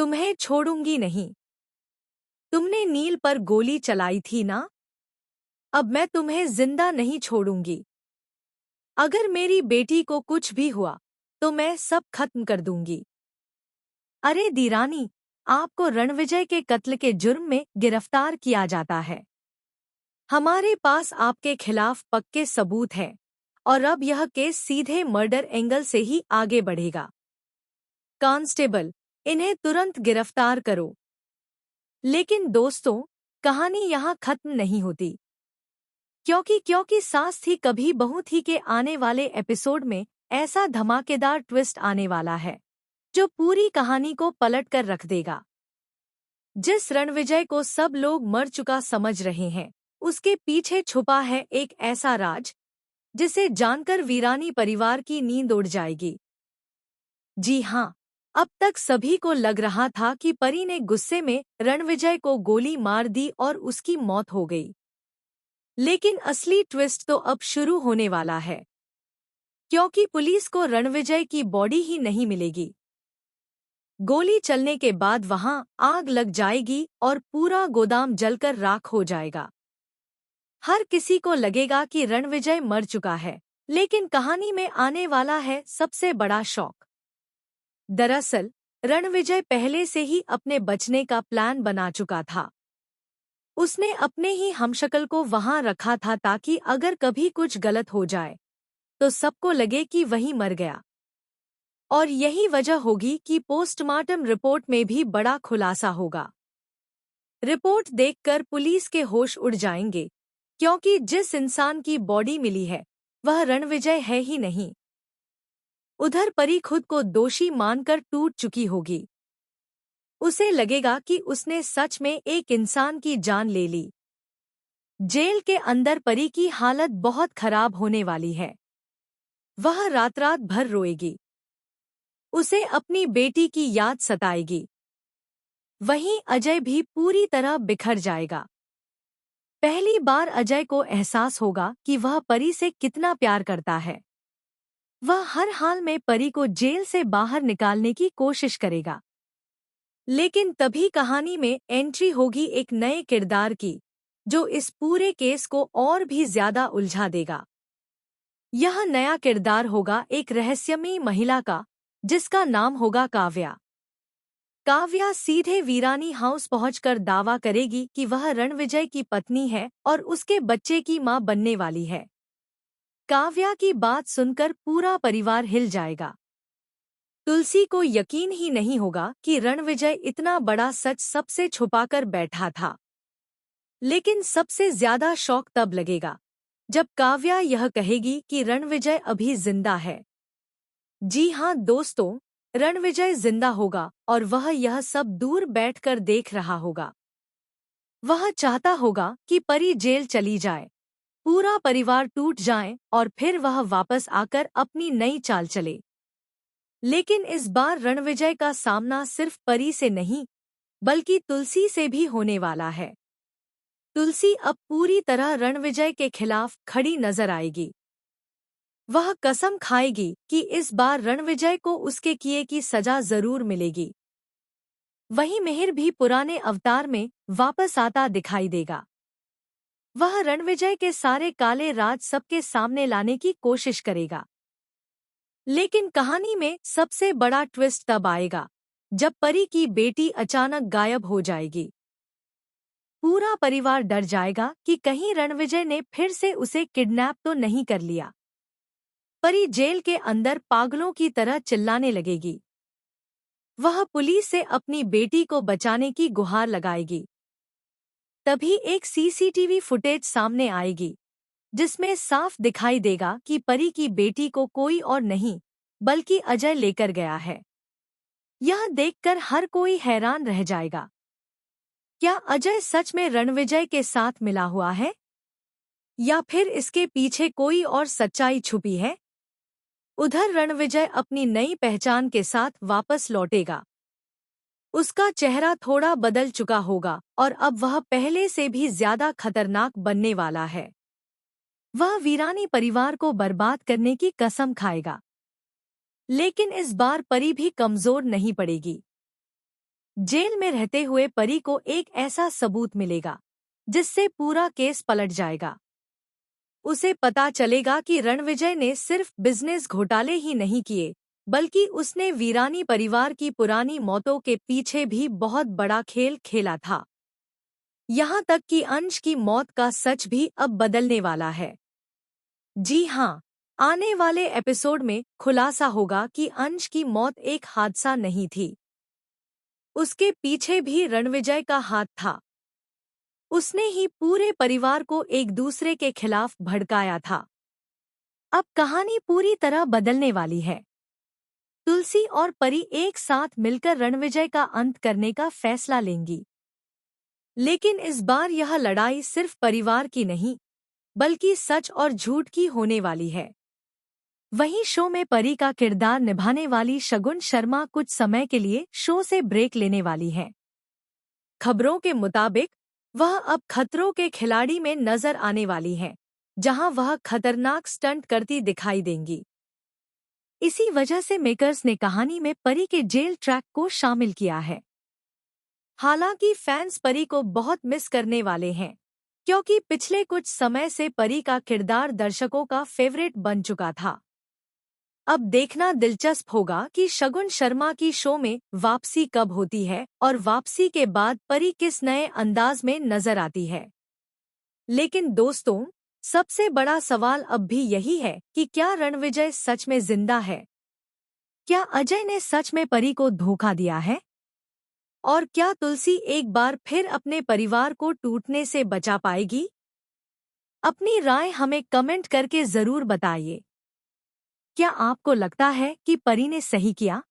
तुम्हें छोड़ूंगी नहीं। तुमने नील पर गोली चलाई थी ना? अब मैं तुम्हें जिंदा नहीं छोड़ूंगी। अगर मेरी बेटी को कुछ भी हुआ तो मैं सब खत्म कर दूंगी। अरे दीरानी, आपको रणविजय के कत्ल के जुर्म में गिरफ्तार किया जाता है। हमारे पास आपके खिलाफ पक्के सबूत हैं और अब यह केस सीधे मर्डर एंगल से ही आगे बढ़ेगा। कांस्टेबल, इन्हें तुरंत गिरफ्तार करो। लेकिन दोस्तों, कहानी यहाँ खत्म नहीं होती, क्योंकि सास थी कभी बहू थी के आने वाले एपिसोड में ऐसा धमाकेदार ट्विस्ट आने वाला है जो पूरी कहानी को पलट कर रख देगा। जिस रणविजय को सब लोग मर चुका समझ रहे हैं, उसके पीछे छुपा है एक ऐसा राज जिसे जानकर वीरानी परिवार की नींद उड़ जाएगी। जी हाँ, अब तक सभी को लग रहा था कि परी ने गुस्से में रणविजय को गोली मार दी और उसकी मौत हो गई। लेकिन असली ट्विस्ट तो अब शुरू होने वाला है, क्योंकि पुलिस को रणविजय की बॉडी ही नहीं मिलेगी। गोली चलने के बाद वहां आग लग जाएगी और पूरा गोदाम जलकर राख हो जाएगा। हर किसी को लगेगा कि रणविजय मर चुका है, लेकिन कहानी में आने वाला है सबसे बड़ा शॉक। दरअसल रणविजय पहले से ही अपने बचने का प्लान बना चुका था। उसने अपने ही हमशक्ल को वहां रखा था ताकि अगर कभी कुछ गलत हो जाए तो सबको लगे कि वही मर गया। और यही वजह होगी कि पोस्टमार्टम रिपोर्ट में भी बड़ा खुलासा होगा। रिपोर्ट देखकर पुलिस के होश उड़ जाएंगे, क्योंकि जिस इंसान की बॉडी मिली है वह रणविजय है ही नहीं। उधर परी खुद को दोषी मानकर टूट चुकी होगी। उसे लगेगा कि उसने सच में एक इंसान की जान ले ली। जेल के अंदर परी की हालत बहुत खराब होने वाली है। वह रात रात भर रोएगी। उसे अपनी बेटी की याद सताएगी। वहीं अजय भी पूरी तरह बिखर जाएगा। पहली बार अजय को एहसास होगा कि वह परी से कितना प्यार करता है। वह हर हाल में परी को जेल से बाहर निकालने की कोशिश करेगा। लेकिन तभी कहानी में एंट्री होगी एक नए किरदार की, जो इस पूरे केस को और भी ज्यादा उलझा देगा। यह नया किरदार होगा एक रहस्यमयी महिला का, जिसका नाम होगा काव्या। काव्या सीधे वीरानी हाउस पहुंचकर दावा करेगी कि वह रणविजय की पत्नी है और उसके बच्चे की मां बनने वाली है। काव्या की बात सुनकर पूरा परिवार हिल जाएगा। तुलसी को यकीन ही नहीं होगा कि रणविजय इतना बड़ा सच सबसे छुपाकर बैठा था। लेकिन सबसे ज्यादा शौक तब लगेगा जब काव्या यह कहेगी कि रणविजय अभी जिंदा है। जी हाँ दोस्तों, रणविजय जिंदा होगा और वह यह सब दूर बैठकर देख रहा होगा। वह चाहता होगा कि परी जेल चली जाए, पूरा परिवार टूट जाए और फिर वह वापस आकर अपनी नई चाल चले। लेकिन इस बार रणविजय का सामना सिर्फ परी से नहीं, बल्कि तुलसी से भी होने वाला है। तुलसी अब पूरी तरह रणविजय के खिलाफ खड़ी नजर आएगी। वह कसम खाएगी कि इस बार रणविजय को उसके किए की सजा जरूर मिलेगी। वहीं मिहिर भी पुराने अवतार में वापस आता दिखाई देगा। वह रणविजय के सारे काले राज सबके सामने लाने की कोशिश करेगा। लेकिन कहानी में सबसे बड़ा ट्विस्ट तब आएगा जब परी की बेटी अचानक गायब हो जाएगी। पूरा परिवार डर जाएगा कि कहीं रणविजय ने फिर से उसे किडनैप तो नहीं कर लिया। परी जेल के अंदर पागलों की तरह चिल्लाने लगेगी। वह पुलिस से अपनी बेटी को बचाने की गुहार लगाएगी। तभी एक सीसीटीवी फुटेज सामने आएगी, जिसमें साफ दिखाई देगा कि परी की बेटी को कोई और नहीं बल्कि अजय लेकर गया है। यह देखकर हर कोई हैरान रह जाएगा। क्या अजय सच में रणविजय के साथ मिला हुआ है, या फिर इसके पीछे कोई और सच्चाई छुपी है? उधर रणविजय अपनी नई पहचान के साथ वापस लौटेगा। उसका चेहरा थोड़ा बदल चुका होगा और अब वह पहले से भी ज्यादा खतरनाक बनने वाला है। वह वीरानी परिवार को बर्बाद करने की कसम खाएगा। लेकिन इस बार परी भी कमजोर नहीं पड़ेगी। जेल में रहते हुए परी को एक ऐसा सबूत मिलेगा जिससे पूरा केस पलट जाएगा। उसे पता चलेगा कि रणविजय ने सिर्फ बिजनेस घोटाले ही नहीं किए, बल्कि उसने वीरानी परिवार की पुरानी मौतों के पीछे भी बहुत बड़ा खेल खेला था। यहाँ तक कि अंश की मौत का सच भी अब बदलने वाला है। जी हाँ, आने वाले एपिसोड में खुलासा होगा कि अंश की मौत एक हादसा नहीं थी। उसके पीछे भी रणविजय का हाथ था। उसने ही पूरे परिवार को एक दूसरे के खिलाफ भड़काया था। अब कहानी पूरी तरह बदलने वाली है। तुलसी और परी एक साथ मिलकर रणविजय का अंत करने का फैसला लेंगी। लेकिन इस बार यह लड़ाई सिर्फ परिवार की नहीं, बल्कि सच और झूठ की होने वाली है। वहीं शो में परी का किरदार निभाने वाली शगुन शर्मा कुछ समय के लिए शो से ब्रेक लेने वाली हैं। खबरों के मुताबिक वह अब खतरों के खिलाड़ी में नजर आने वाली हैं, जहां वह खतरनाक स्टंट करती दिखाई देंगी। इसी वजह से मेकर्स ने कहानी में परी के जेल ट्रैक को शामिल किया है। हालांकि फैंस परी को बहुत मिस करने वाले हैं, क्योंकि पिछले कुछ समय से परी का किरदार दर्शकों का फेवरेट बन चुका था। अब देखना दिलचस्प होगा कि शगुन शर्मा की शो में वापसी कब होती है और वापसी के बाद परी किस नए अंदाज में नजर आती है। लेकिन दोस्तों, सबसे बड़ा सवाल अब भी यही है कि क्या रणविजय सच में जिंदा है? क्या अजय ने सच में परी को धोखा दिया है? और क्या तुलसी एक बार फिर अपने परिवार को टूटने से बचा पाएगी? अपनी राय हमें कमेंट करके जरूर बताइए। क्या आपको लगता है कि परी ने सही किया?